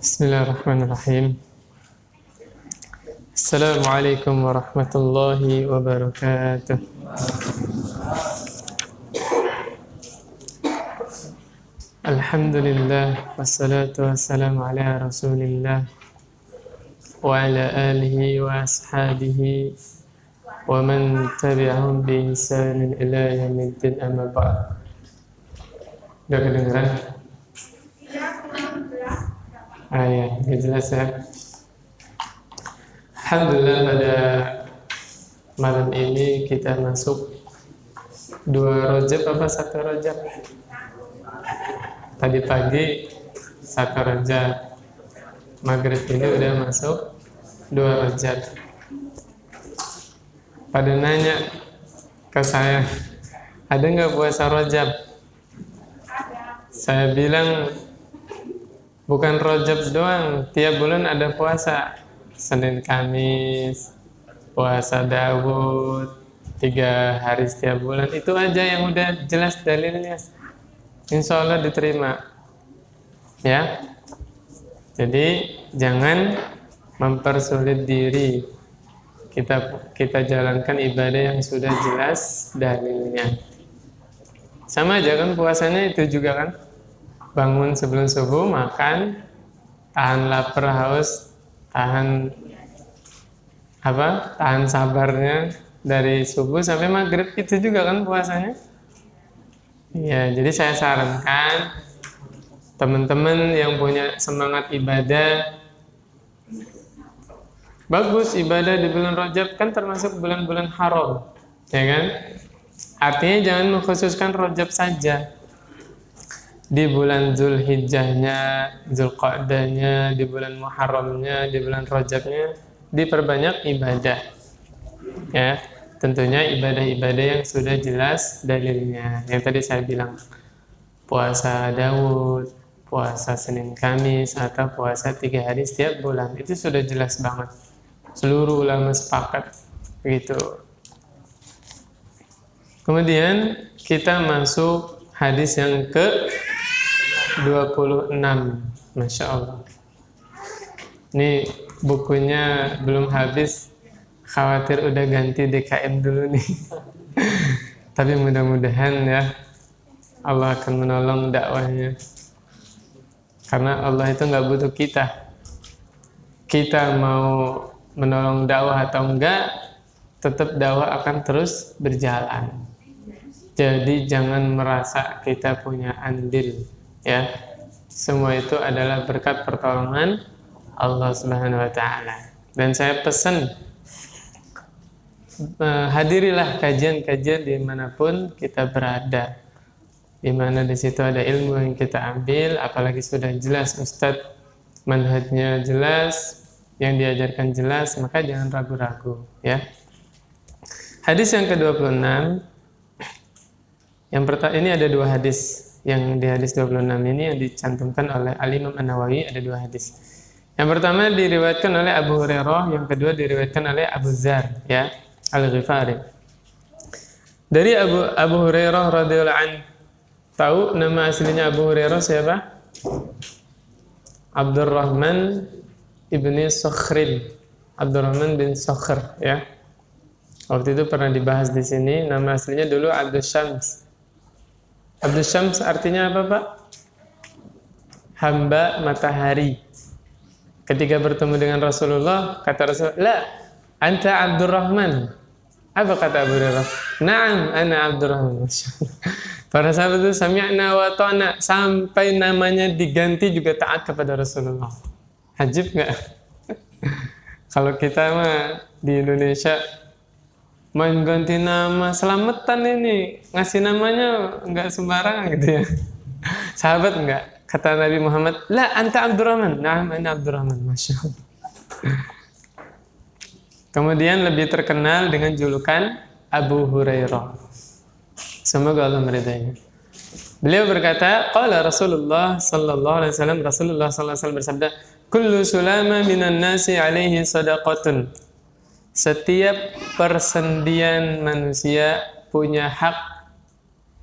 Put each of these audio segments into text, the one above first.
Bismillahirrahmanirrahim. Assalamualaikum warahmatullahi wabarakatuh. Alhamdulillah wassalatu wassalamu ala Rasulillah wa ala alihi wa ashabihi wa man tabi'ahum bi ihsanin ila yaumiddin, amma ba'd. Udah kedengeran? Ya, jelas ya. Alhamdulillah pada malam ini kita masuk 2 Rajab apa 1 Rajab? Tadi pagi 1 Rajab, maghrib ini udah masuk 2 Rajab. Pada nanya ke saya, ada nggak puasa Rajab? Saya bilang bukan Rajab doang, tiap bulan ada puasa. Senin, Kamis, puasa Daud, 3 hari setiap bulan. Itu aja yang udah jelas dalilnya. Insya Allah diterima. Ya. Jadi jangan mempersulit diri. Kita jalankan ibadah yang sudah jelas dalilnya. Sama aja kan puasanya itu juga kan. Bangun sebelum subuh, makan, tahan lapar haus, tahan sabarnya dari subuh sampai maghrib, itu juga kan puasanya. Ya, jadi saya sarankan teman-teman yang punya semangat ibadah, bagus ibadah di bulan Rajab, kan termasuk bulan-bulan haram, ya kan? Artinya jangan mengkhususkan Rajab saja. Di bulan Zulhijjahnya, Zulqa'dahnya, di bulan Muharramnya, di bulan Rajabnya diperbanyak ibadah. Ya, tentunya ibadah-ibadah yang sudah jelas dalilnya. Yang tadi saya bilang, puasa Daud, puasa Senin Kamis, atau puasa 3 hari setiap bulan, itu sudah jelas banget. Seluruh ulama sepakat begitu. Kemudian kita masuk hadis yang ke-26. Masya Allah. Ini bukunya belum habis, khawatir udah ganti DKM dulu nih. Tapi mudah-mudahan ya Allah akan menolong dakwahnya. Karena Allah itu nggak butuh kita. Kita mau menolong dakwah atau enggak, tetap dakwah akan terus berjalan. Jadi jangan merasa kita punya andil, ya. Semua itu adalah berkat pertolongan Allah Subhanahu wa taala. Dan saya pesan, hadirilah kajian-kajian dimanapun kita berada, di mana di situ ada ilmu yang kita ambil, apalagi sudah jelas ustadz manhajnya jelas, yang diajarkan jelas, maka jangan ragu-ragu, ya. Hadis yang ke-26. Yang pertama, ini ada 2 hadis. Yang di hadis 26 ini yang dicantumkan oleh Al-Imam An-Nawawi, ada 2 hadis. Yang pertama diriwayatkan oleh Abu Hurairah, yang kedua diriwayatkan oleh Abu Dzar, ya, Al-Ghifari. Dari Abu Hurairah radhiyallahu anhu. Tahu nama aslinya Abu Hurairah siapa? Abdurrahman ibni Sakhril. Abdurrahman bin Sakhr, ya. Waktu itu pernah dibahas di sini. Nama aslinya dulu Abdul Syams. Abdul Syams artinya apa, Pak? Hamba matahari. Ketika bertemu dengan Rasulullah, kata Rasulullah, "La, anta Abdurrahman." Apa kata Abu Hurairah? "Na'am, ana Abdurrahman." Para sahabat itu sami'na wa ta'na, sampai namanya diganti juga taat kepada Rasulullah. Ajib enggak? Kalau kita mah di Indonesia main ganti nama, selamatan ini, ngasih namanya enggak sembarangan gitu ya. Sahabat enggak? Kata Nabi Muhammad, "La, anta Abdurrahman." "Na'am, ana Abdurrahman." Masya Allah. Kemudian lebih terkenal dengan julukan Abu Hurairah. Semoga Allah meridainya. Beliau berkata, qala Rasulullah sallallahu alaihi wasallam, Rasulullah sallallahu alaihi wasallam bersabda, "Kullu sulama minan nasi alaihi sadaqatun." Setiap persendian manusia punya hak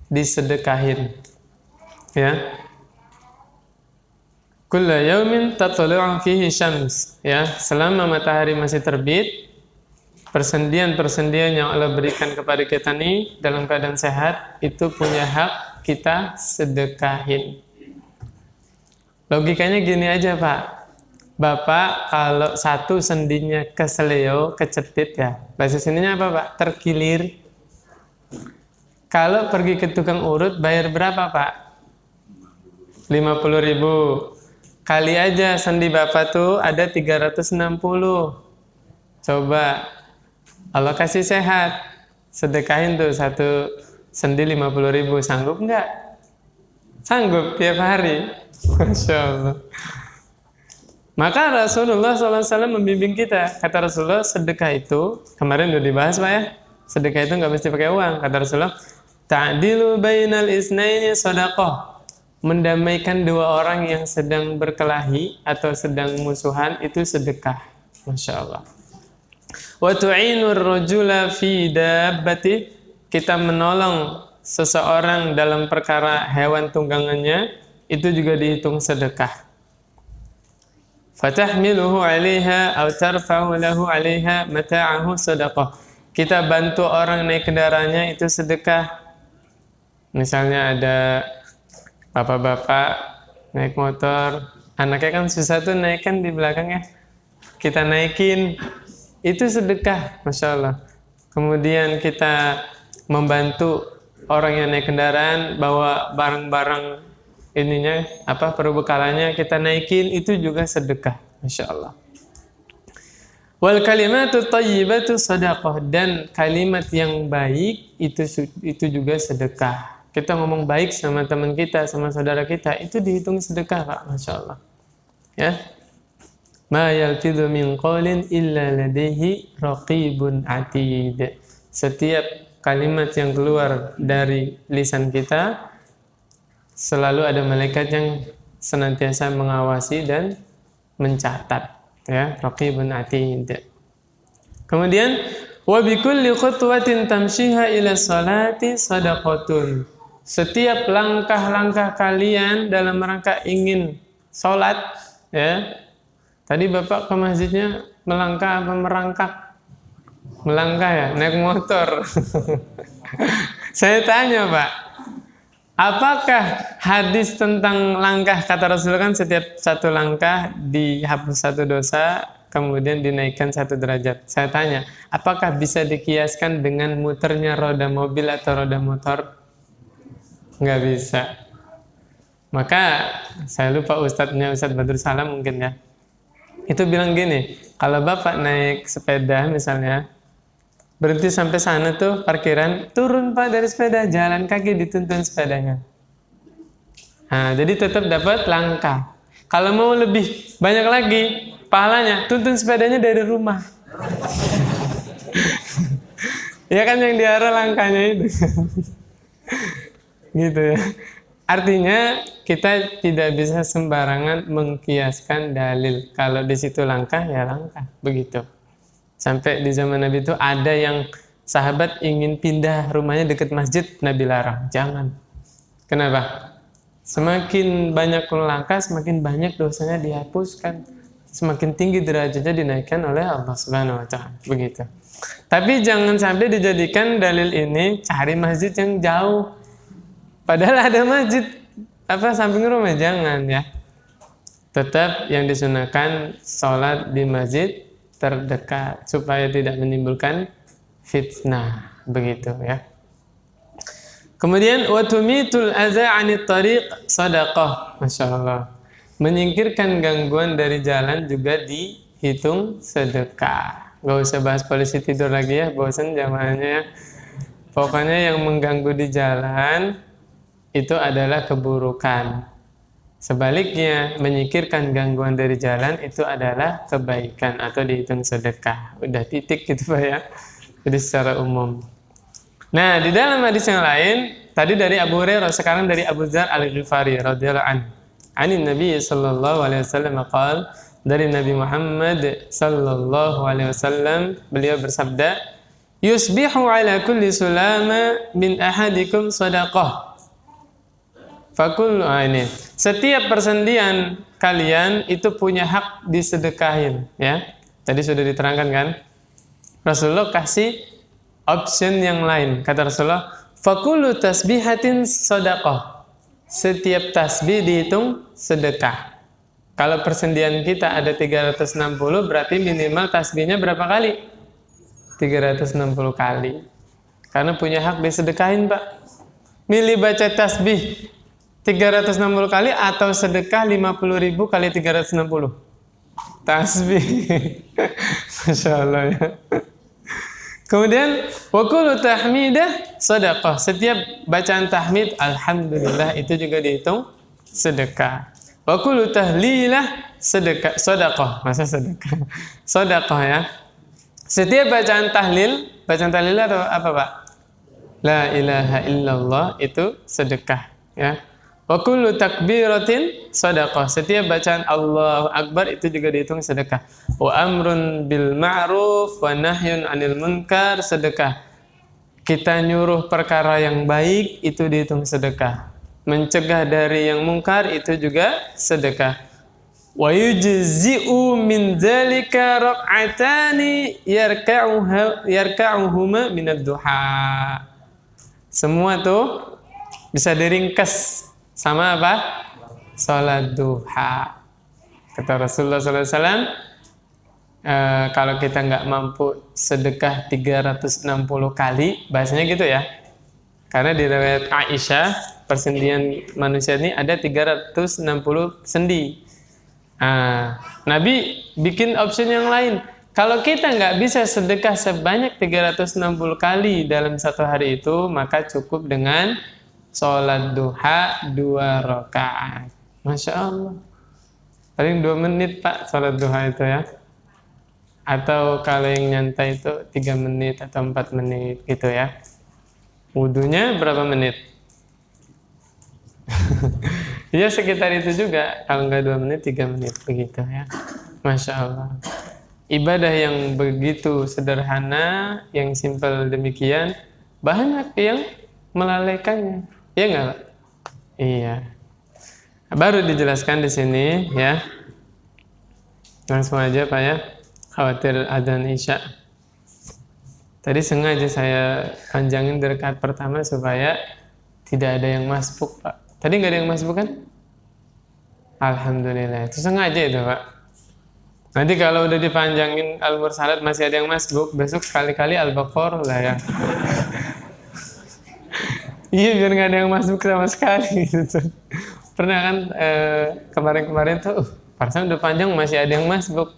disedekahin. Ya. Kulla yaumin tatlu'u fihi syams, ya, selama matahari masih terbit, persendian-persendian yang Allah berikan kepada kita ini dalam keadaan sehat, itu punya hak kita sedekahin. Logikanya gini aja, Pak. Bapak kalau satu sendinya keseleo, kecetit ya. Bahasa sininya apa, Pak? Terkilir. Kalau pergi ke tukang urut bayar berapa, Pak? 50.000. Kali aja sendi Bapak tuh ada 360. Coba Allah kasih sehat, sedekahin tuh satu sendi 50.000, sanggup nggak? Sanggup tiap hari. Masya Allah. Maka Rasulullah SAW membimbing kita. Kata Rasulullah, sedekah itu, kemarin udah dibahas Pak ya, sedekah itu nggak mesti pakai uang. Kata Rasulullah, ta'dilu bainal isnaini shadaqah. Mendamaikan dua orang yang sedang berkelahi atau sedang musuhan itu sedekah. Masya Allah. Wa tu'inur rajula fi dabbati, kita menolong seseorang dalam perkara hewan tunggangannya, itu juga dihitung sedekah. Fatahmiluhu 'alaiha aw tarfa'u lahu 'alaiha mata'ahu sadaqah. Kita bantu orang naik kendaraannya itu sedekah. Misalnya ada bapak-bapak naik motor, anaknya kan susah tuh naik kan di belakangnya, kita naikin, itu sedekah, Masya Allah. Kemudian kita membantu orang yang naik kendaraan, bawa barang-barang ininya, perbekalannya kita naikin, itu juga sedekah, Masya Allah. Wal kalimatu thayyibatu sadaqah, dan kalimat yang baik itu juga sedekah. Kita ngomong baik sama teman kita, sama saudara kita, itu dihitung sedekah, Pak, Masya Allah. Ya. Ma yalfidhu min qawlin illa ladaihi raqibun atid. Setiap kalimat yang keluar dari lisan kita, selalu ada malaikat yang senantiasa mengawasi dan mencatat, ya, raqibun atid. Kemudian wa bikulli khutwatin tamshiha ila salati sadaqatun. Setiap langkah-langkah kalian dalam rangka ingin sholat, ya. Tadi Bapak ke masjidnya melangkah apa merangkak? Melangkah ya, naik motor. Saya tanya, Pak, apakah hadis tentang langkah, kata Rasulullah kan setiap satu langkah dihapus satu dosa, kemudian dinaikkan satu derajat. Saya tanya, apakah bisa dikiaskan dengan muternya roda mobil atau roda motor? Nggak bisa. Maka saya lupa Ustadz Badrul Salam mungkin ya, itu bilang gini, kalau Bapak naik sepeda misalnya, berhenti sampai sana tuh parkiran, turun Pak dari sepeda, jalan kaki dituntun sepedanya. Nah, jadi tetap dapat langkah. Kalau mau lebih banyak lagi pahalanya, tuntun sepedanya dari rumah. Ya kan yang diarah langkahnya itu. Gitu ya. Artinya kita tidak bisa sembarangan mengkiaskan dalil. Kalau di situ langkah ya langkah, begitu. Sampai di zaman Nabi itu ada yang sahabat ingin pindah rumahnya dekat masjid, Nabi larang, jangan. Kenapa? Semakin banyak langkah, semakin banyak dosanya dihapuskan, semakin tinggi derajatnya dinaikkan oleh Allah Subhanahu wa Ta'ala, begitu. Tapi jangan sampai dijadikan dalil ini cari masjid yang jauh. Padahal ada masjid samping rumah, jangan ya. Tetap yang disunahkan sholat di masjid terdekat supaya tidak menimbulkan fitnah, begitu ya. Kemudian wa tumitul adza 'anit tariq shadaqah. Masya Allah. Menyingkirkan gangguan dari jalan juga dihitung sedekah. Gak usah bahas polisi tidur lagi ya, bosan jamaahnya ya. Pokoknya yang mengganggu di jalan itu adalah keburukan. Sebaliknya, menyingkirkan gangguan dari jalan itu adalah kebaikan atau dihitung sedekah. Udah titik gitu Pak ya. Jadi secara umum. Nah, di dalam hadis yang lain, tadi dari Abu Hurairah, sekarang dari Abu Dzar Al-Ghifari radhiyallahu anhu. Ani Nabi sallallahu alaihi wasallam qaal, dari Nabi Muhammad sallallahu alaihi wasallam, beliau bersabda, "Yusbihu ala kulli sulama min ahadikum shadaqah. ini. Setiap persendian kalian itu punya hak disedekahin, ya. Tadi sudah diterangkan kan? Rasulullah kasih option yang lain. Kata Rasulullah, "Fakulu tasbihatin shadaqah." Setiap tasbih dihitung sedekah. Kalau persendian kita ada 360, berarti minimal tasbihnya berapa kali? 360 kali. Karena punya hak disedekahin, Pak. Milih baca tasbih 360 kali atau sedekah 50.000 kali 360? Tasbih. Masya Allah ya. Kemudian wakulu tahmidah sedekah. Setiap bacaan tahmid alhamdulillah itu juga dihitung sedekah. Wakulu tahlilah sedekah, sedekah. Masa sedekah? Sedekah ya. Setiap bacaan tahlil atau apa, Pak? La ilaha illallah itu sedekah ya. Wa kullu takbiratin shadaqah. Setiap bacaan Allahu Akbar itu juga dihitung sedekah. Wa amrun bil ma'ruf wa nahyun 'anil munkar sedekah. Kita nyuruh perkara yang baik itu dihitung sedekah. Mencegah dari yang mungkar itu juga sedekah. Wa yujzi'u min dzalika rak'atani yarka'uhuma min ad-duha. Semua tuh bisa diringkas sama apa? Salat duha. Kata Rasulullah SAW, kalau kita nggak mampu sedekah 360 kali, bahasanya gitu ya. Karena di riwayat Aisyah, persendian manusia ini ada 360 sendi. Nabi bikin option yang lain. Kalau kita nggak bisa sedekah sebanyak 360 kali dalam satu hari itu, maka cukup dengan sholat duha 2 rakaat. Masya Allah. Paling 2 menit Pak sholat duha itu ya. Atau kalau yang nyantai itu 3 menit atau 4 menit gitu ya. Wudunya berapa menit? Ya sekitar itu juga. Kalau nggak 2 menit, 3 menit begitu ya. Masya Allah. Ibadah yang begitu sederhana, yang simpel demikian, banyak yang melalaikannya. Ya nggak, Pak? Iya. Baru dijelaskan di sini ya. Langsung aja Pak ya. Khawatir adzan Isya. Tadi sengaja saya panjangin di rakaat pertama supaya tidak ada yang masbuk, Pak. Tadi nggak ada yang masbuk kan? Alhamdulillah. Itu sengaja itu, Pak. Nanti kalau udah dipanjangin Al-Mursalat masih ada yang masbuk, besok sekali-kali Al-Baqarah lah ya. Iya, biar nggak ada yang masbuk sama sekali gitu. Pernah kan kemarin-kemarin tuh, parasan udah panjang masih ada yang masbuk.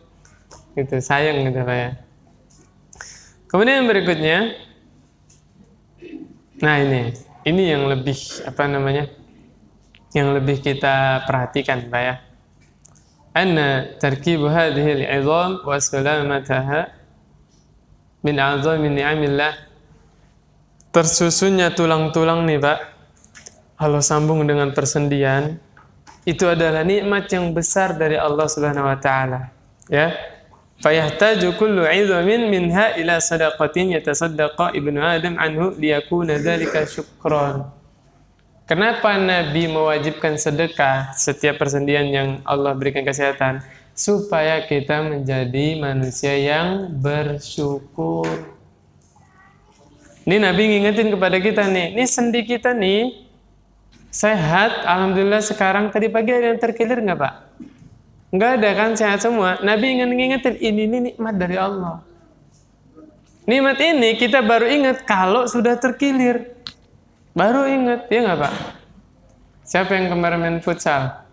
Gitu, sayang gitu Pak ya. Kemudian yang berikutnya, nah ini yang lebih yang lebih kita perhatikan Pak ya. Anna tarkibu hadhihi al-'idham wa salamataha min 'azami ni'amillah. Tersusunnya tulang-tulang nih Pak, kalau sambung dengan persendian, itu adalah nikmat yang besar dari Allah Subhanahu wa taala ya. Fayahtaju kullu 'idhamin minha ila sadaqatin yatasaddaqa ibnu adam anhu liyakuna dzalika syukran. Kenapa Nabi mewajibkan sedekah setiap persendian yang Allah berikan kesehatan? Supaya kita menjadi manusia yang bersyukur. Ini Nabi ngingetin kepada kita nih, ini sendi kita nih sehat, alhamdulillah sekarang. Tadi pagi ada yang terkilir nggak Pak? Nggak ada kan, sehat semua. Nabi ngingetin, ini nikmat dari Allah. Nikmat ini kita baru ingat kalau sudah terkilir. Baru ingat, ya nggak Pak? Siapa yang kemarin main futsal?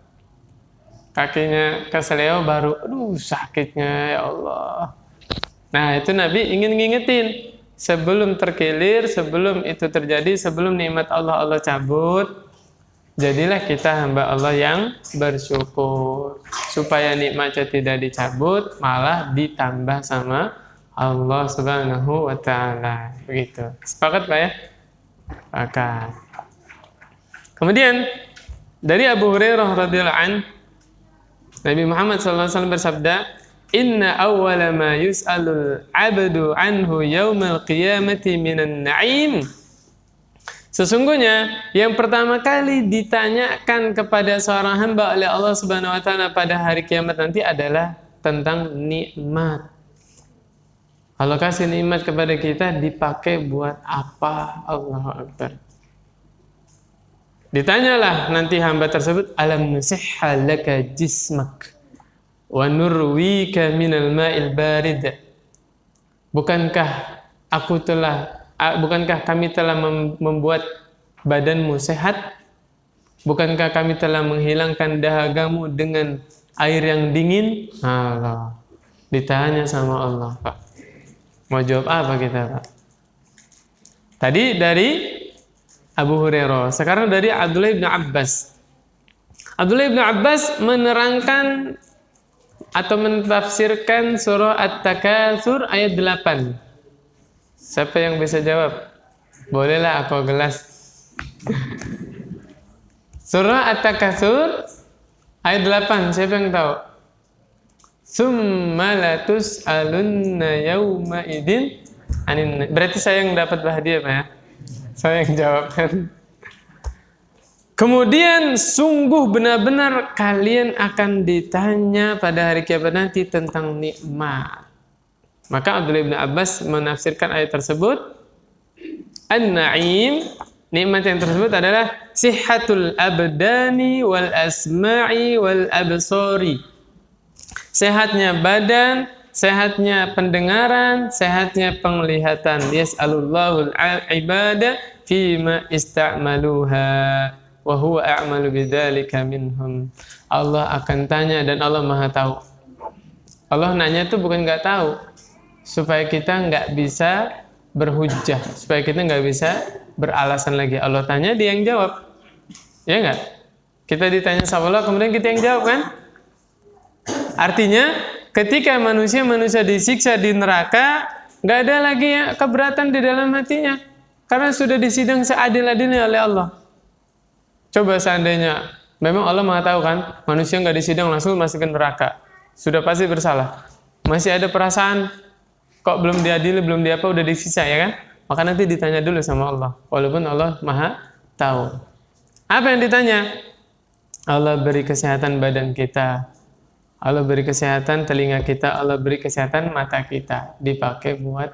Kakinya keseleo baru, aduh sakitnya ya Allah. Nah itu Nabi ingin ngingetin. Sebelum terkilir, sebelum itu terjadi, sebelum nikmat Allah cabut, jadilah kita hamba Allah yang bersyukur. Supaya nikmatnya tidak dicabut, malah ditambah sama Allah Subhanahu wa ta'ala. Begitu. Sepakat Pak ya? Sepakat. Kemudian dari Abu Hurairah radhiyallahu an, Nabi Muhammad SAW bersabda, Inna awwala ma yus'alul 'abdu anhu yaumal qiyamati minan na'im. Sesungguhnya yang pertama kali ditanyakan kepada seorang hamba oleh Allah Subhanahu wa taala pada hari kiamat nanti adalah tentang nikmat. Allah kasih nikmat kepada kita dipakai buat apa? Allahu Akbar. Ditanyalah nanti hamba tersebut, alam nusihha laka jismak wa nurwika minal ma'il barid. Bukankah kami telah membuat badanmu sehat? Bukankah kami telah menghilangkan dahagamu dengan air yang dingin? Allah. Ditanya sama Allah, Pak. Mau jawab apa kita, Pak? Tadi dari Abu Hurairah, sekarang dari Abdullah bin Abbas. Abdullah bin Abbas menerangkan atau mentafsirkan surah At-Takatsur ayat 8. Siapa yang bisa jawab? Bolehlah aku gelas. Surah At-Takatsur ayat 8, siapa yang tahu? Summa latus'alunna yawma idin anin. Berarti saya yang dapat hadiah, Pak ya? Saya yang jawabkan. Kemudian sungguh benar-benar kalian akan ditanya pada hari kiamat nanti tentang nikmat. Maka Abdullah bin Abbas menafsirkan ayat tersebut, an-na'im, nikmat yang tersebut adalah sihhatul abdani wal asma'i wal absari. Sehatnya badan, sehatnya pendengaran, sehatnya penglihatan. Yas'alullahul ibada fima ista'maluha wa huwa a'malu bidzalika minhum. Allah akan tanya dan Allah Maha tahu. Allah nanya itu bukan nggak tahu, supaya kita nggak bisa berhujjah, supaya kita nggak bisa beralasan lagi. Allah tanya, dia yang jawab. Ya nggak? Kita ditanya sama Allah, kemudian kita yang jawab kan? Artinya ketika manusia disiksa di neraka, nggak ada lagi ya keberatan di dalam hatinya, karena sudah disidang seadil-adilnya oleh Allah. Coba seandainya memang Allah Maha tahu kan, manusia nggak disidang langsung masuk ke neraka, sudah pasti bersalah. Masih ada perasaan kok belum diadili, belum diapa, udah disiksa ya kan? Maka nanti ditanya dulu sama Allah, walaupun Allah Maha tahu. Apa yang ditanya? Allah beri kesehatan badan kita, Allah beri kesehatan telinga kita, Allah beri kesehatan mata kita. Dipakai buat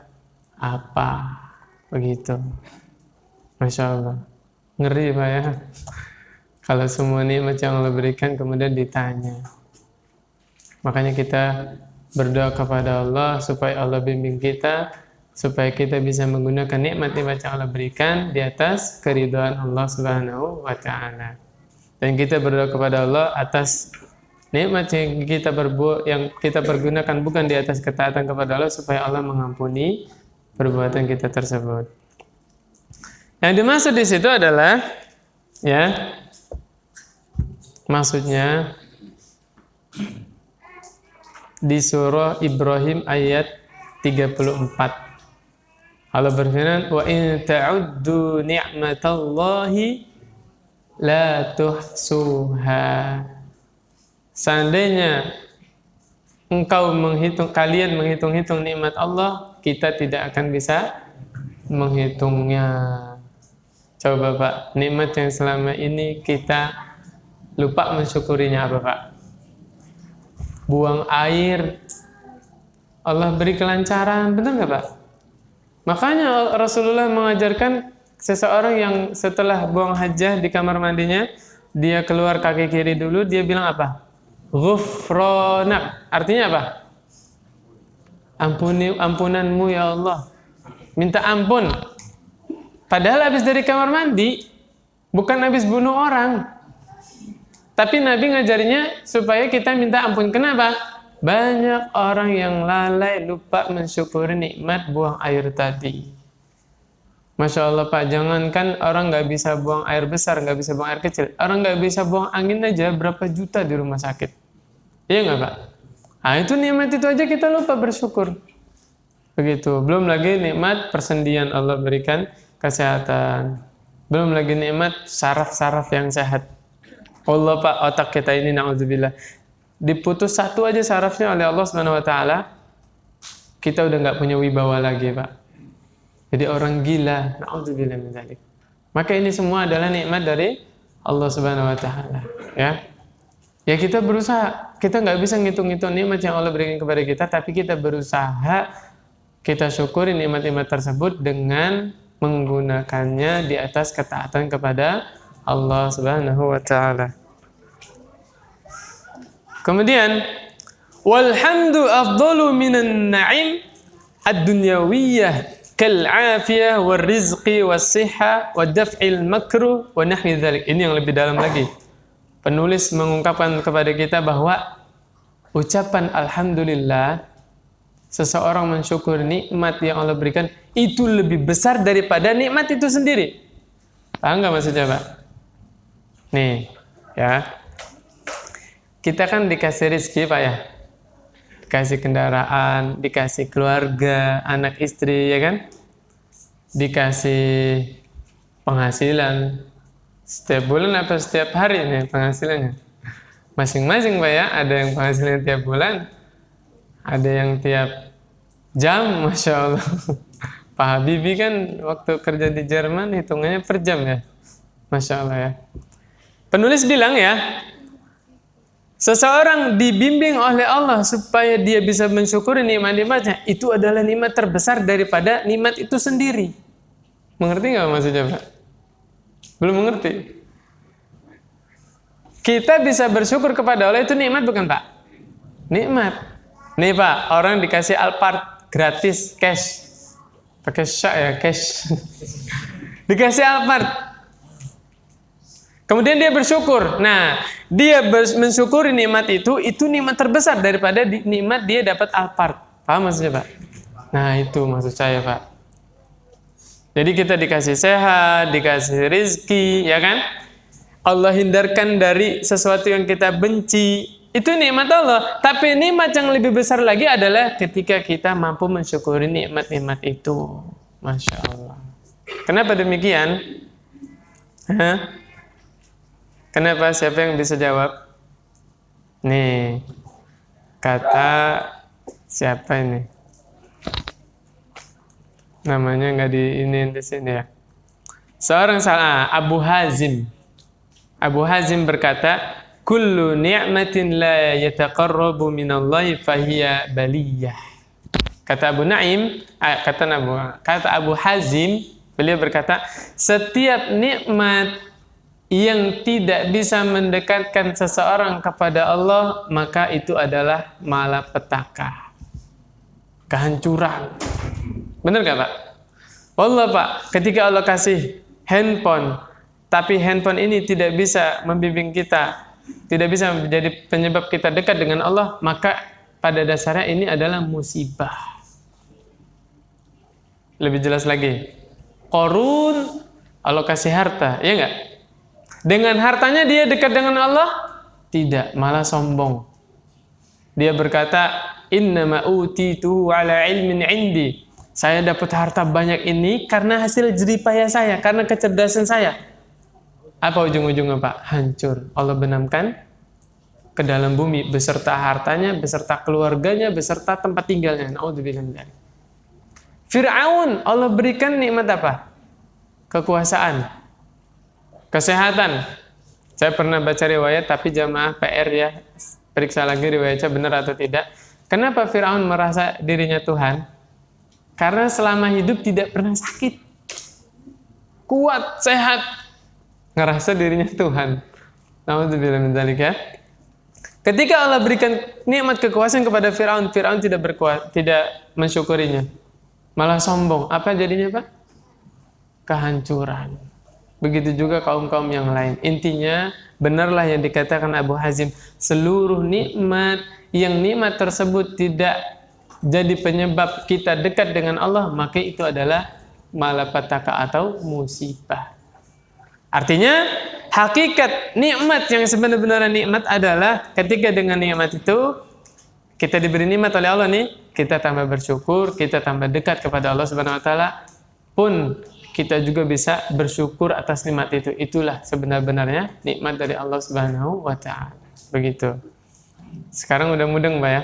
apa? Begitu. Masya Allah. Ngeri Pak ya. Kalau semua nikmat yang Allah berikan kemudian ditanya. Makanya kita berdoa kepada Allah supaya Allah bimbing kita, supaya kita bisa menggunakan nikmat-nikmat yang Allah berikan di atas keridhaan Allah Subhanahu wa taala. Dan kita berdoa kepada Allah atas nikmat yang kita pergunakan bukan di atas ketaatan kepada Allah, supaya Allah mengampuni perbuatan kita tersebut. Yang dimaksud di situ adalah ya, maksudnya di surah Ibrahim ayat 34. Allah berfirman, wa in ta'uddu ni'matallahi la tuhsuha. Seandainya kalian menghitung-hitung nikmat Allah, kita tidak akan bisa menghitungnya. Coba Pak, nikmat yang selama ini kita lupa mensyukurinya apa Pak? Buang air, Allah beri kelancaran, benar nggak Pak? Makanya Rasulullah mengajarkan seseorang yang setelah buang hajah di kamar mandinya, dia keluar kaki kiri dulu, dia bilang apa? Ghufranak, artinya apa? Ampunanmu ya Allah, minta ampun. Padahal habis dari kamar mandi, bukan habis bunuh orang. Tapi Nabi ngajarinya supaya kita minta ampun. Kenapa? Banyak orang yang lalai, lupa mensyukuri nikmat buang air tadi. Masya Allah Pak, jangankan orang nggak bisa buang air besar, nggak bisa buang air kecil, orang nggak bisa buang angin aja berapa juta di rumah sakit. Iya nggak Pak? Nah itu nikmat itu aja kita lupa bersyukur. Begitu. Belum lagi nikmat persendian Allah berikan kesehatan. Belum lagi nikmat saraf-saraf yang sehat. Allah Pak, otak kita ini na'udzubillah, diputus satu aja sarafnya oleh Allah Subhanahu wa taala, kita udah nggak punya wibawa lagi Pak. Jadi orang gila, na'udzubillah min dzalik. Maka ini semua adalah nikmat dari Allah Subhanahu wa taala, ya. Ya kita berusaha, kita nggak bisa ngitung-ngitung nikmat yang Allah berikan kepada kita, tapi kita berusaha kita syukuri nikmat-nikmat tersebut dengan menggunakannya di atas ketaatan kepada Allah Subhanahu wa taala. Kemudian walhamdu afdalu minan na'im ad-dunyawiyah kal afiyah war rizqi was sihha wa daf'il makruh wa nahwi dzalik. Ini yang lebih dalam lagi. Penulis mengungkapkan kepada kita bahwa ucapan alhamdulillah, seseorang mensyukur nikmat yang Allah berikan itu lebih besar daripada nikmat itu sendiri. Paham nggak maksudnya, Pak? Nih, ya. Kita kan dikasih rezeki, Pak, ya. Dikasih kendaraan, dikasih keluarga, anak istri, ya kan? Dikasih penghasilan. Setiap bulan apa setiap hari nih penghasilannya? Masing-masing, Pak, ya. Ada yang penghasilan tiap bulan, ada yang tiap jam, Masya Allah. Pak Habibie kan waktu kerja di Jerman hitungannya per jam, ya. Masya Allah, ya. Penulis bilang, ya, seseorang dibimbing oleh Allah supaya dia bisa mensyukuri nikmat-nikmatnya, itu adalah nikmat terbesar daripada nikmat itu sendiri. Mengerti nggak maksudnya, Pak? Belum mengerti? Kita bisa bersyukur kepada Allah itu nikmat bukan, Pak? Nikmat. Nih, Pak, orang dikasih Alphard gratis, cash. Pakai syak ya, cash. Dikasih Alphard. Kemudian dia bersyukur. Nah, dia mensyukuri nikmat itu nikmat terbesar daripada nikmat dia dapat Alphard. Paham maksudnya, Pak? Nah, itu maksud saya, Pak. Jadi kita dikasih sehat, dikasih rizki, ya kan? Allah hindarkan dari sesuatu yang kita benci. Itu nikmat Allah. Tapi nikmat yang lebih besar lagi adalah ketika kita mampu mensyukuri nikmat-nikmat itu. Masya Allah. Kenapa demikian? Hah? Kenapa? Siapa yang bisa jawab? Nih, kata siapa ini? Namanya nggak di sini, ya. Seorang salah, Abu Hazim. Abu Hazim berkata, kullu ni'matin la yataqarrabu minallahi fahiya baliyah. Kata Abu Hazim, beliau berkata, setiap nikmat yang tidak bisa mendekatkan seseorang kepada Allah, maka itu adalah malapetaka, kehancuran. Benar gak, Pak? Wallah, Pak, ketika Allah kasih handphone, tapi handphone ini tidak bisa membimbing kita, tidak bisa menjadi penyebab kita dekat dengan Allah, maka pada dasarnya ini adalah musibah. Lebih jelas lagi, Qarun Allah kasih harta, ya enggak? Dengan hartanya dia dekat dengan Allah? Tidak, malah sombong. Dia berkata, innama utituhu ala ilmin indi. Saya dapat harta banyak ini karena hasil jeripaya saya, karena kecerdasan saya. Apa ujung-ujungnya, Pak? Hancur. Allah benamkan ke dalam bumi beserta hartanya, beserta keluarganya, beserta tempat tinggalnya. Naudzubillah. Fir'aun Allah berikan nikmat apa? Kekuasaan, kesehatan. Saya pernah baca riwayat, tapi jamaah PR ya, periksa lagi riwayatnya benar atau tidak. Kenapa Fir'aun merasa dirinya Tuhan? Karena selama hidup tidak pernah sakit, kuat, sehat, ngerasa dirinya Tuhan. Naudzubillah min dzalik, ya. Ketika Allah berikan nikmat kekuasaan kepada Fir'aun, Fir'aun tidak mensyukurinya, malah sombong. Apa jadinya, Pak? Kehancuran. Begitu juga kaum-kaum yang lain. Intinya, benarlah yang dikatakan Abu Hazim, seluruh nikmat yang nikmat tersebut tidak jadi penyebab kita dekat dengan Allah, maka itu adalah malapetaka atau musibah. Artinya, hakikat nikmat yang sebenarnya nikmat adalah ketika dengan nikmat itu kita diberi nikmat oleh Allah nih, kita tambah bersyukur, kita tambah dekat kepada Allah Subhanahu wa taala, pun kita juga bisa bersyukur atas nikmat itu. Itulah sebenarnya nikmat dari Allah Subhanahu wa taala. Begitu. Sekarang udah mudeng, Pak, ya.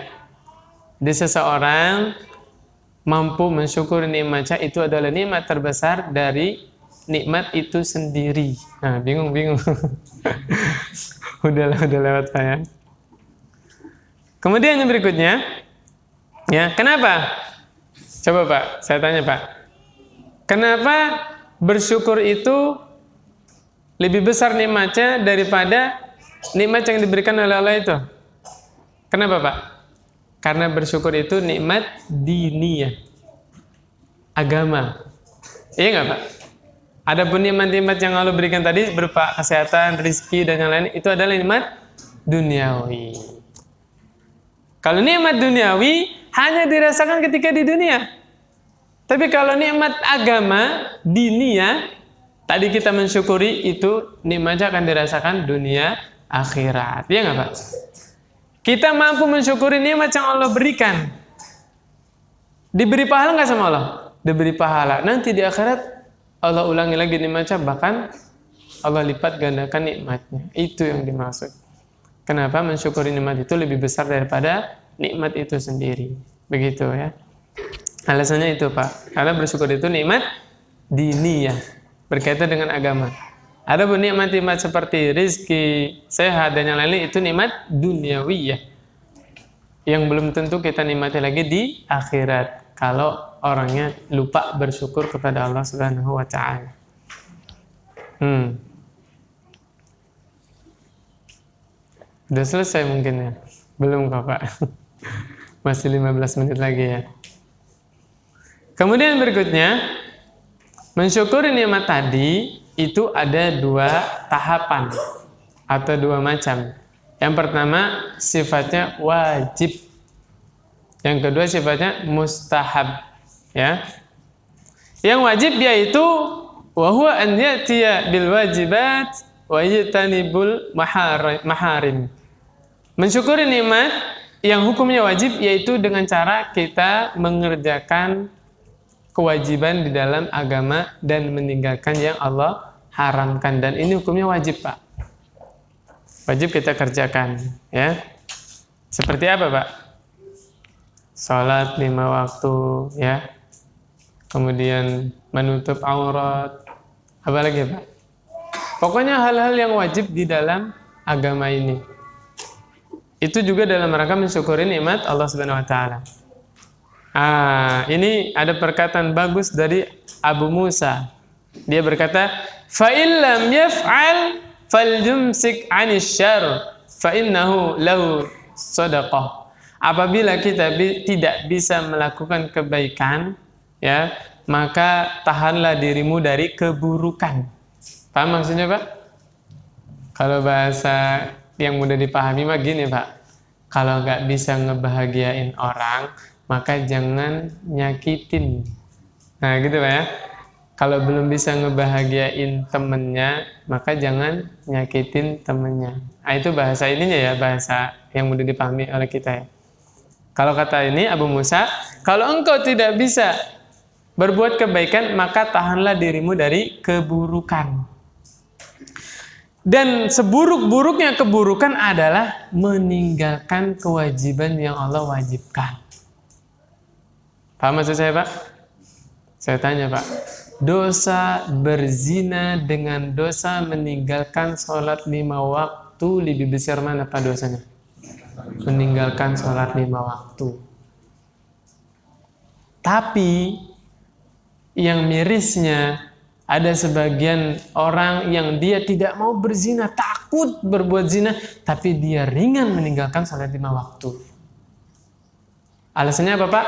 Di seseorang mampu mensyukuri nikmatnya, itu adalah nikmat terbesar dari nikmat itu sendiri. Nah, bingung. udah lewat Pak ya. Kemudian yang berikutnya, ya, kenapa? Coba Pak, saya tanya Pak. Kenapa bersyukur itu lebih besar nikmatnya daripada nikmat yang diberikan oleh Allah itu? Kenapa Pak? Karena bersyukur itu nikmat diniyah, agama. Iya nggak Pak? Adapun nikmat-nikmat yang Allah berikan tadi berupa kesehatan, rezeki dan yang lain itu adalah nikmat duniawi. Kalau nikmat duniawi hanya dirasakan ketika di dunia. Tapi kalau nikmat agama, diniyah, tadi kita mensyukuri itu nikmatnya akan dirasakan dunia akhirat. Iya nggak Pak? Kita mampu mensyukuri nikmat yang Allah berikan. Diberi pahala nggak sama Allah? Diberi pahala. Nanti di akhirat Allah ulangi lagi nikmatnya, bahkan Allah lipat gandakan nikmatnya. Itu yang dimaksud. Kenapa mensyukuri nikmat itu lebih besar daripada nikmat itu sendiri? Begitu ya. Alasannya itu Pak. Karena bersyukur itu nikmat diniyah, berkaitan dengan agama. Ada pun nikmat-nikmat seperti rizki, sehat dan yang lain itu nikmat duniawiyah yang belum tentu kita nikmati lagi di akhirat kalau orangnya lupa bersyukur kepada Allah Subhanahu wa taala. Udah selesai mungkin ya? Belum kok Pak. Masih 15 menit lagi ya. Kemudian berikutnya, mensyukuri nikmat tadi itu ada 2 tahapan atau 2 macam. Yang pertama sifatnya wajib. Yang kedua sifatnya mustahab. Ya. Yang wajib yaitu wa huwa an yatiya bil wajibat wa yajtanibul maharim. Mensyukuri nikmat yang hukumnya wajib yaitu dengan cara kita mengerjakan kewajiban di dalam agama dan meninggalkan yang Allah haramkan, dan ini hukumnya wajib Pak. Wajib kita kerjakan ya. Seperti apa Pak? Salat 5 waktu ya. Kemudian menutup aurat. Apa lagi Pak? Pokoknya hal-hal yang wajib di dalam agama ini. Itu juga dalam rangka mensyukuri nikmat Allah Subhanahu wa taala. Ini ada perkataan bagus dari Abu Musa. Dia berkata, "Fa illam yaf'al falyumsik 'anil syarr fa innahu lahu shadaqah." Apabila kita tidak bisa melakukan kebaikan, ya, maka tahanlah dirimu dari keburukan. Paham maksudnya, Pak? Kalau bahasa yang mudah dipahami mah gini, Pak. Kalau nggak bisa ngebahagiain orang, maka jangan nyakitin. Nah gitu Pak ya. Kalau belum bisa ngebahagiain temennya, maka jangan nyakitin temennya. Nah itu bahasa ininya ya, bahasa yang mudah dipahami oleh kita ya. Kalau kata ini Abu Musa, kalau engkau tidak bisa berbuat kebaikan, maka tahanlah dirimu dari keburukan. Dan seburuk-buruknya keburukan adalah meninggalkan kewajiban yang Allah wajibkan. Paham maksud saya Pak? Saya tanya Pak, dosa berzina dengan dosa meninggalkan sholat 5 waktu lebih besar mana Pak dosanya? Meninggalkan sholat 5 waktu. Tapi yang mirisnya ada sebagian orang yang dia tidak mau berzina, takut berbuat zina, tapi dia ringan meninggalkan sholat 5 waktu. Alasannya apa Pak?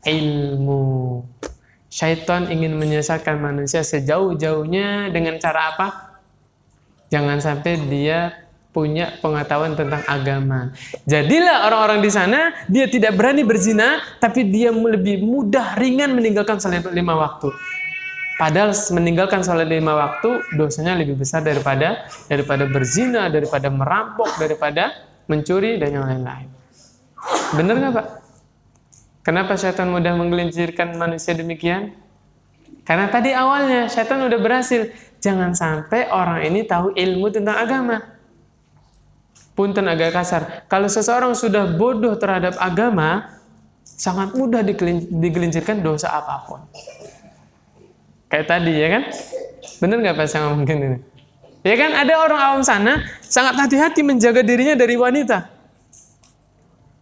Ilmu. Syaitan ingin menyesatkan manusia sejauh-jauhnya dengan cara apa? Jangan sampai dia punya pengetahuan tentang agama. Jadilah orang-orang di sana dia tidak berani berzina, tapi dia lebih mudah ringan meninggalkan salat 5 waktu. Padahal meninggalkan salat 5 waktu dosanya lebih besar daripada berzina, daripada merampok, daripada mencuri dan yang lain-lain. Benar nggak Pak? Kenapa syaitan mudah menggelincirkan manusia demikian? Karena tadi awalnya syaitan udah berhasil. Jangan sampai orang ini tahu ilmu tentang agama. Punten agak kasar. Kalau seseorang sudah bodoh terhadap agama, sangat mudah digelincirkan dosa apapun. Kayak tadi ya kan? Bener nggak Pak saya ngomong gini? Ya kan ada orang awam sana sangat hati-hati menjaga dirinya dari wanita.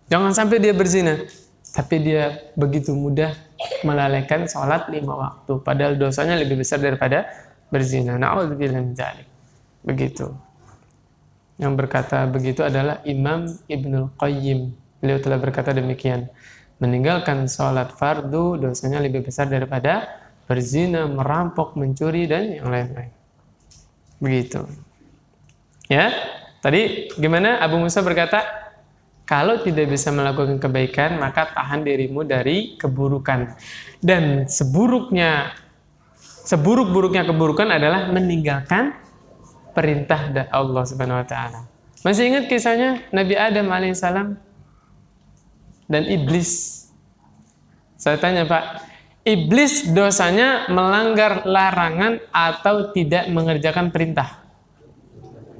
Jangan sampai dia berzina. Tapi dia begitu mudah melalaikan sholat 5 waktu. Padahal dosanya lebih besar daripada berzina. Na'udzubillah min dzalik. Begitu. Yang berkata begitu adalah Imam Ibnul Qayyim. Beliau telah berkata demikian. Meninggalkan sholat fardu dosanya lebih besar daripada berzina, merampok, mencuri, dan yang lain-lain. Begitu. Ya, tadi gimana Abu Musa berkata, kalau tidak bisa melakukan kebaikan, maka tahan dirimu dari keburukan. Dan seburuk-buruknya keburukan adalah meninggalkan perintah dari Allah Subhanahu wa taala. Masih ingat kisahnya Nabi Adam alaihissalam dan iblis? Saya tanya, Pak, iblis dosanya melanggar larangan atau tidak mengerjakan perintah?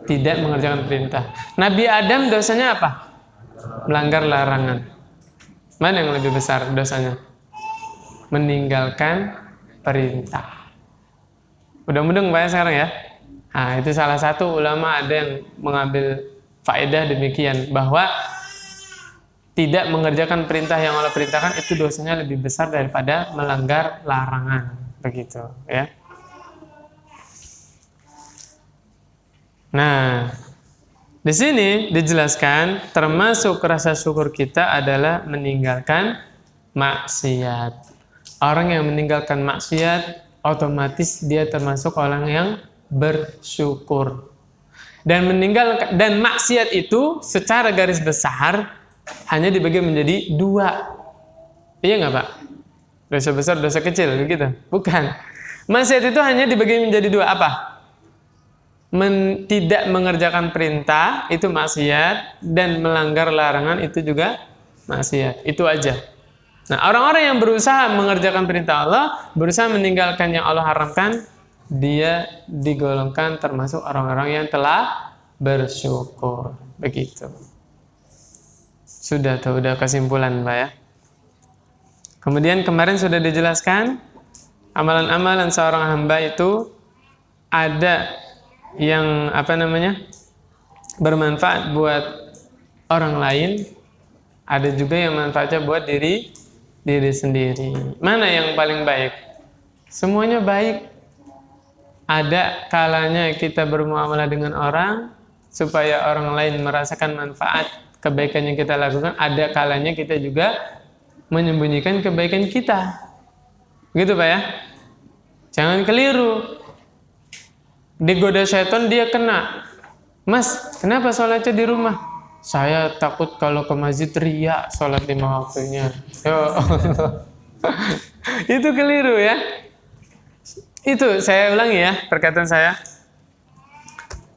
Tidak mengerjakan perintah. Nabi Adam dosanya apa? Melanggar larangan. Mana yang lebih besar dosanya? Meninggalkan perintah. Udah mudeng Pak ya sekarang ya? Nah, itu salah satu ulama ada yang mengambil faedah demikian, bahwa tidak mengerjakan perintah yang Allah perintahkan itu dosanya lebih besar daripada melanggar larangan. Begitu ya. Nah, di sini dijelaskan termasuk rasa syukur kita adalah meninggalkan maksiat. Orang yang meninggalkan maksiat otomatis dia termasuk orang yang bersyukur. Dan maksiat itu secara garis besar hanya dibagi menjadi 2. Iya nggak Pak? Dosa besar, dosa kecil, begitu? Bukan. Maksiat itu hanya dibagi menjadi 2. Apa? Tidak mengerjakan perintah itu maksiat, dan melanggar larangan itu juga maksiat. Itu aja. Nah, orang-orang yang berusaha mengerjakan perintah Allah, berusaha meninggalkan yang Allah haramkan, dia digolongkan termasuk orang-orang yang telah bersyukur. Begitu. Sudah kesimpulan Pak ya. Kemudian kemarin sudah dijelaskan amalan-amalan seorang hamba itu ada yang bermanfaat buat orang lain, ada juga yang manfaatnya buat diri sendiri. Mana yang paling baik? Semuanya baik. Ada kalanya kita bermuamalah dengan orang supaya orang lain merasakan manfaat kebaikan yang kita lakukan. Ada kalanya kita juga menyembunyikan kebaikan kita. Gitu Pak ya. Jangan keliru. Digoda syaitan dia kena. Mas, kenapa sholatnya di rumah? Saya takut kalau ke masjid riya sholat 5 waktunya. Itu keliru ya. Itu saya ulangi ya perkataan saya.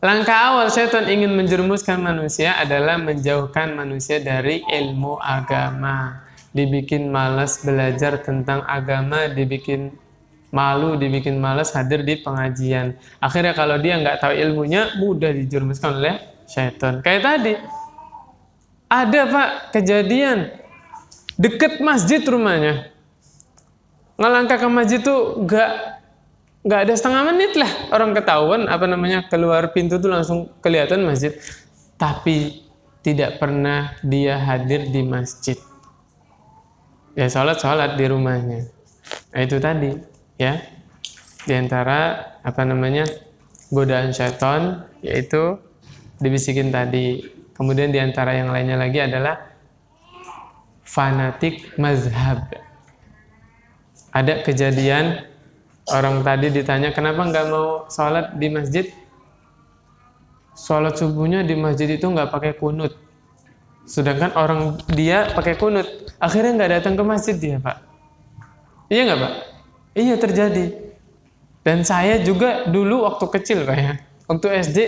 Langkah awal syaitan ingin menjerumuskan manusia adalah menjauhkan manusia dari ilmu agama. Dibikin malas belajar tentang agama, dibikin malu, dibikin malas hadir di pengajian. Akhirnya kalau dia nggak tahu ilmunya, mudah dijerumuskan oleh syaitan. Kayak tadi, ada Pak kejadian deket masjid rumahnya. Ngelangkah ke masjid tuh nggak ada setengah menit lah orang ketahuan keluar pintu tuh langsung kelihatan masjid. Tapi tidak pernah dia hadir di masjid. Ya sholat di rumahnya. Nah itu tadi. Ya, di antara godaan syaitan, yaitu dibisikin tadi. Kemudian di antara yang lainnya lagi adalah fanatik mazhab. Ada kejadian orang tadi ditanya kenapa nggak mau sholat di masjid? Sholat subuhnya di masjid itu nggak pakai kunut, sedangkan orang dia pakai kunut. Akhirnya nggak datang ke masjid dia Pak. Iya nggak Pak? Iya terjadi. Dan saya juga dulu waktu kecil Pak ya, waktu SD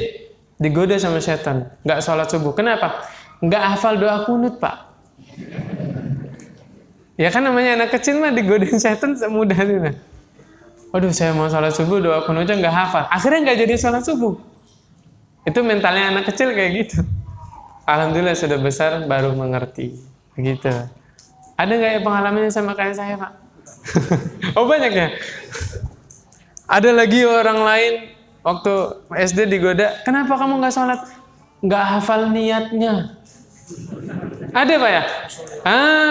digoda sama setan, nggak sholat subuh. Kenapa? Nggak hafal doa kunut Pak. Ya kan namanya anak kecil mah digodain setan semudah itu. Waduh saya mau sholat subuh doa kunutnya nggak hafal. Akhirnya nggak jadi sholat subuh. Itu mentalnya anak kecil kayak gitu. Alhamdulillah sudah besar baru mengerti. Begitu. Ada nggak ya pengalamannya sama kayak saya Pak? Oh banyak ya? Ada lagi orang lain waktu SD digoda, kenapa kamu nggak sholat? Nggak hafal niatnya. Ada Pak ya?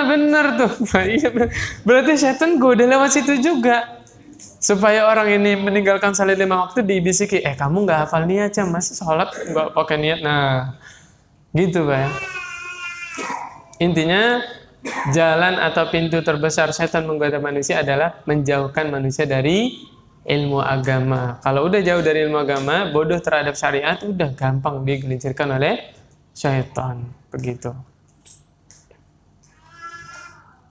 Benar tuh. Iya, berarti setan goda lewat situ juga. Supaya orang ini meninggalkan salat 5 waktu dibisiki, kamu nggak hafal niatnya, masih sholat nggak pakai niat. Nah, gitu Pak ya. Intinya, jalan atau pintu terbesar setan menggoda manusia adalah menjauhkan manusia dari ilmu agama. Kalau udah jauh dari ilmu agama, bodoh terhadap syariat, udah gampang digelincirkan oleh syaitan. Begitu.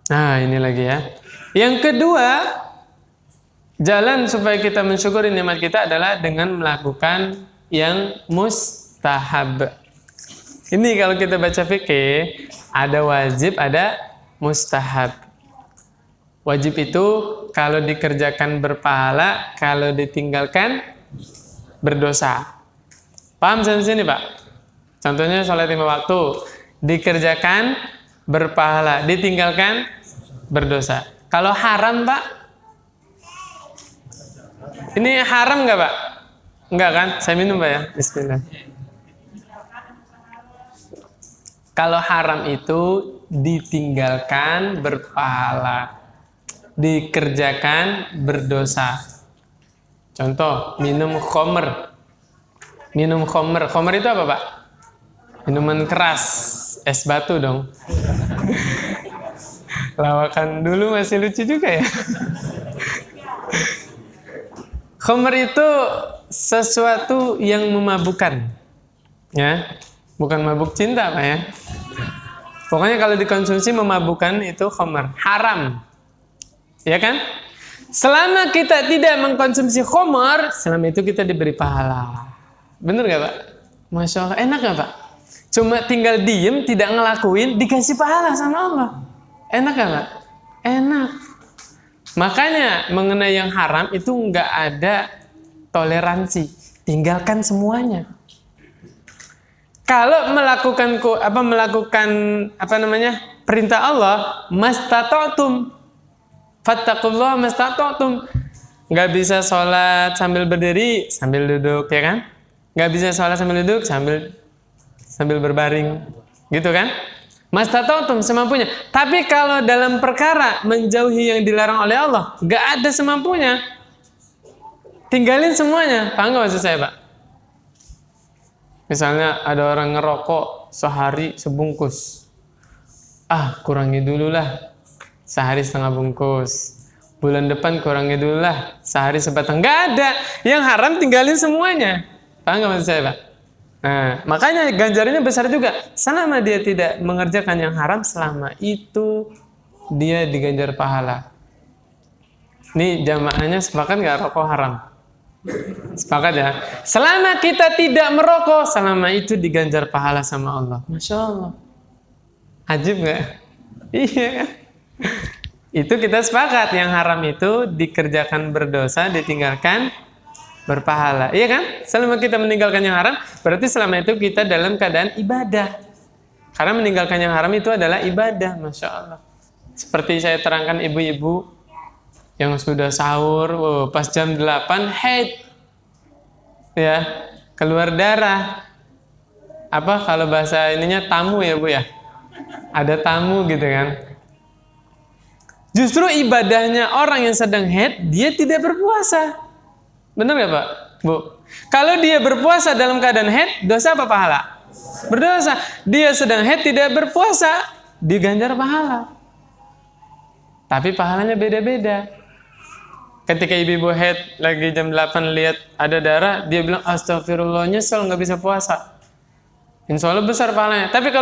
Nah, ini lagi ya. Yang kedua, jalan supaya kita mensyukuri nikmat kita adalah dengan melakukan yang mustahab. Ini kalau kita baca fikih, ada wajib, ada mustahab. Wajib itu kalau dikerjakan berpahala, kalau ditinggalkan berdosa. Paham sampai sini Pak? Contohnya sholat 5 waktu, dikerjakan berpahala, ditinggalkan berdosa. Kalau haram Pak, ini haram nggak Pak? Enggak kan? Saya minum Pak ya. Bismillah. Kalau haram itu ditinggalkan berpahala, dikerjakan berdosa. Contoh, minum khamr. Minum khamr. Khamr itu apa Pak? Minuman keras, es batu dong. Lawakan dulu masih lucu juga ya. Khamr itu sesuatu yang memabukkan, ya, bukan mabuk cinta Pak ya. Pokoknya kalau dikonsumsi memabukkan itu khamr, haram, ya kan? Selama kita tidak mengkonsumsi khamr, selama itu kita diberi pahala. Bener gak Pak? Masya Allah, enak gak Pak? Cuma tinggal diem, tidak ngelakuin, dikasih pahala sama Allah. Enak gak Pak? Enak. Makanya mengenai yang haram itu nggak ada toleransi, tinggalkan semuanya. Kalau melakukan perintah Allah, mastata'tum, fattaqullaha mastata'tum. Nggak bisa sholat sambil berdiri, sambil duduk, ya kan? Nggak bisa sholat sambil duduk, sambil berbaring, gitu kan? Mastata'tum, semampunya. Tapi kalau dalam perkara menjauhi yang dilarang oleh Allah, nggak ada semampunya. Tinggalin semuanya. Paham nggak maksud saya Pak? Misalnya ada orang ngerokok sehari sebungkus. Kurangi dulu lah. Sehari setengah bungkus. Bulan depan kurangi dulu lah. Sehari sebatang. Nggak ada. Yang haram tinggalin semuanya. Paham nggak maksud saya Pak? Nah, makanya ganjarannya besar juga. Selama dia tidak mengerjakan yang haram, selama itu dia diganjar pahala. Ini jamaahnya sepakat nggak rokok haram? Sepakat ya. Selama kita tidak merokok, selama itu diganjar pahala sama Allah. Masya Allah. Ajib nggak? Iya kan? Itu kita sepakat. Yang haram itu dikerjakan berdosa, ditinggalkan berpahala. Iya kan? Selama kita meninggalkan yang haram, berarti selama itu kita dalam keadaan ibadah. Karena meninggalkan yang haram itu adalah ibadah. Masya Allah. Seperti saya terangkan ibu-ibu yang sudah sahur, pas jam 8 haid, ya, keluar darah. Apa kalau bahasa ininya tamu ya Bu ya? Ada tamu gitu kan? Justru ibadahnya orang yang sedang haid, dia tidak berpuasa. Benar nggak Pak? Bu? Kalau dia berpuasa dalam keadaan haid, dosa apa pahala? Berdosa. Dia sedang haid tidak berpuasa, diganjar pahala. Tapi pahalanya beda-beda. Ketika ibu-ibu haid lagi jam 8 lihat ada darah, dia bilang astagfirullah, nyesel nggak bisa puasa. Insya Allah besar pahalanya. Tapi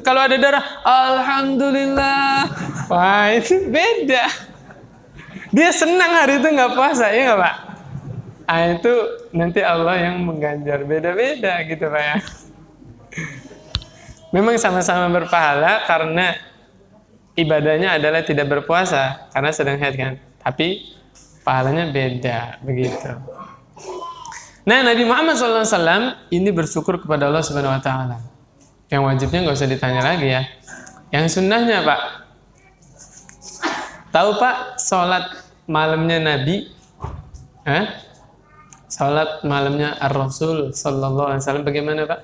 kalau ada darah, alhamdulillah, wah itu beda. Dia senang hari itu nggak puasa, ya nggak Pak? Itu nanti Allah yang mengganjar, beda-beda gitu Pak ya. Memang sama-sama berpahala karena ibadahnya adalah tidak berpuasa karena sedang haid kan. Tapi pahalanya beda, begitu. Nah, Nabi Muhammad SAW ini bersyukur kepada Allah Subhanahu Wa Taala. Yang wajibnya nggak usah ditanya lagi ya. Yang sunnahnya Pak, tahu Pak sholat malamnya Nabi? Salat malamnya Ar-Rasul sallallahu alaihi wasallam bagaimana, Pak?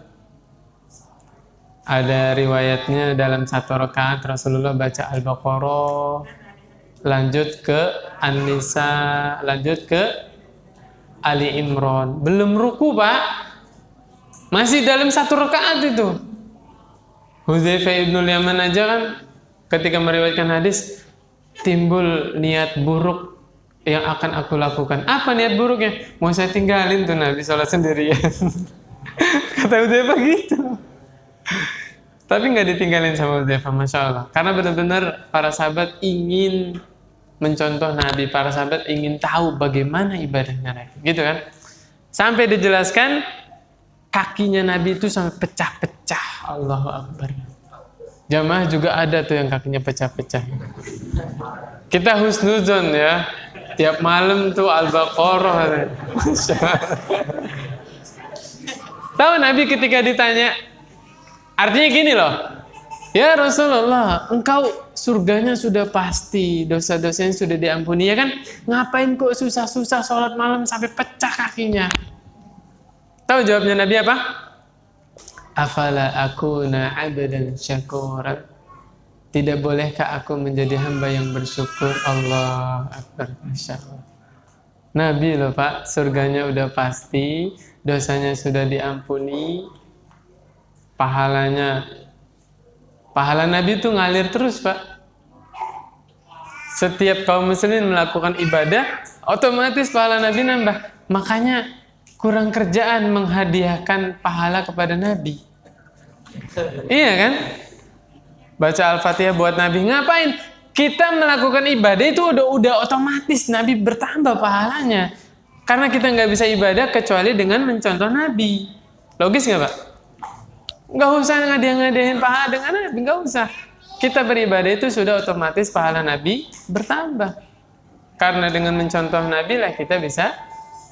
Ada riwayatnya dalam satu rakaat Rasulullah baca Al-Baqarah, lanjut ke An-Nisa, lanjut ke Ali Imran. Belum ruku, Pak. Masih dalam satu rakaat itu. Hudzaifah ibnul Yaman aja kan ketika meriwayatkan hadis timbul niat buruk yang akan aku lakukan. Apa niat buruknya? Mau saya tinggalin tuh Nabi sholat sendirian. Kata Hudzaifah gitu. Tapi nggak ditinggalin sama Hudzaifah, Masya Allah. Karena benar-benar para sahabat ingin mencontoh Nabi. Para sahabat ingin tahu bagaimana ibadahnya Nabi. Gitu kan? Sampai dijelaskan kakinya Nabi itu sampai pecah-pecah. Allahu Akbar. Jamaah juga ada tuh yang kakinya pecah-pecah. Kita husnuzon ya. Tiap malam tuh Al-Baqarah. Tahu Nabi ketika ditanya, artinya gini loh, ya Rasulullah, engkau surganya sudah pasti, dosa-dosanya sudah diampuni, ya kan? Ngapain kok susah-susah sholat malam sampai pecah kakinya? Tahu jawabnya Nabi apa? Afala akuna abdan syakuran. Tidak bolehkah aku menjadi hamba yang bersyukur? Allah Akbar, Masya Allah. Nabi loh Pak, surganya udah pasti, dosanya sudah diampuni, pahala Nabi itu ngalir terus, Pak. Setiap kaum muslimin melakukan ibadah, otomatis pahala Nabi nambah. Makanya kurang kerjaan menghadiahkan pahala kepada Nabi. Iya kan? Baca Al-Fatihah buat Nabi. Ngapain? Kita melakukan ibadah itu udah otomatis Nabi bertambah pahalanya. Karena kita nggak bisa ibadah kecuali dengan mencontoh Nabi. Logis nggak, Pak? Nggak usah ngadiahin pahala dengan Nabi, nggak usah. Kita beribadah itu sudah otomatis pahala Nabi bertambah. Karena dengan mencontoh Nabi lah kita bisa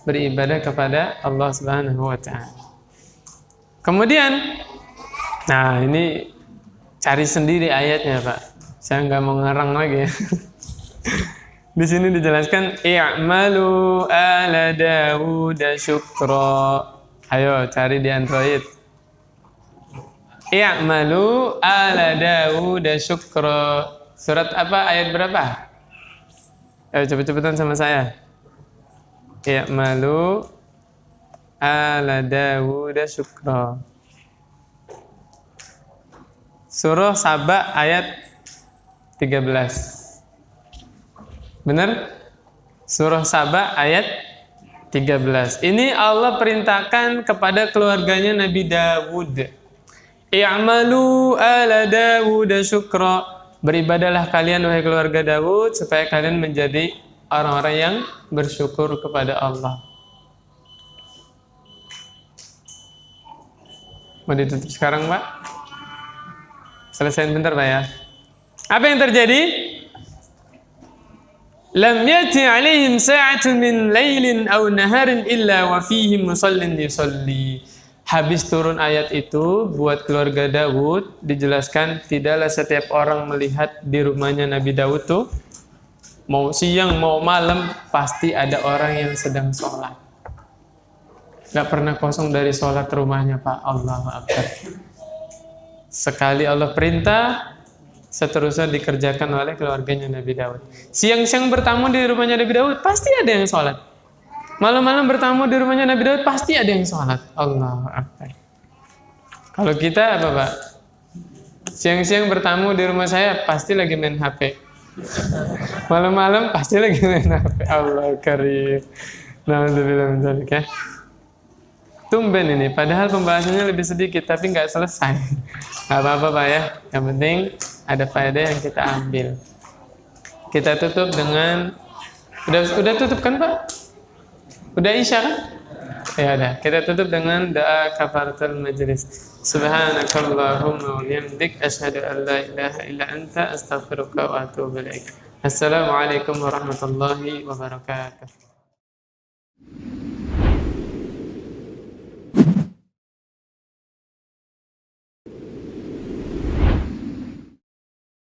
beribadah kepada Allah Subhanahu wa Ta'ala. Kemudian, nah ini cari sendiri ayatnya, Pak. Saya nggak mau ngarang lagi ya. Di sini dijelaskan i'malu ala Dawud syukra. Ayo cari di Android. I'malu ala Dawud syukra. Surat apa? Ayat berapa? Ayo cepet-cepetan sama saya. I'malu ala Dawud syukra. Surah Saba ayat 13. Benar? Surah Saba ayat 13. Ini Allah perintahkan kepada keluarganya Nabi Dawud. I'malu ala Dawud syukra. Beribadahlah kalian wahai keluarga Dawud supaya kalian menjadi orang-orang yang bersyukur kepada Allah. Mau ditutup sekarang, Pak? Selesaiin bentar, Pak ya. Apa yang terjadi? Lam yati alaihim sa'atun min lailin aw naharin illa wa fihi musallin yusalli. Habis turun ayat itu buat keluarga Daud dijelaskan tidaklah setiap orang melihat di rumahnya Nabi Daud tuh mau siang mau malam pasti ada orang yang sedang sholat. Gak pernah kosong dari sholat rumahnya, Pak. Allahu Akbar. Sekali Allah perintah, seterusnya dikerjakan oleh keluarganya Nabi Daud. Siang-siang bertamu di rumahnya Nabi Daud, pasti ada yang sholat. Malam-malam bertamu di rumahnya Nabi Daud, pasti ada yang sholat. Allahu Akbar. Kalau kita apa, Pak? Siang-siang bertamu di rumah saya, pasti lagi main HP. Malam-malam pasti lagi main HP. Allah karim. Alhamdulillah menjalik ya. Tumben ini, padahal pembahasannya lebih sedikit, tapi nggak selesai. Nggak apa-apa, Pak ya. Yang penting ada faedah yang kita ambil. Kita tutup dengan, udah tutup kan, Pak? Udah Isya kan? Ya udah, kita tutup dengan doa kafaratul majlis. Subhanakallahumma wa bihamdik asyhadu an la ilaha illa anta astaghfiruka wa atubu ilaik. Assalamualaikum warahmatullahi wabarakatuh.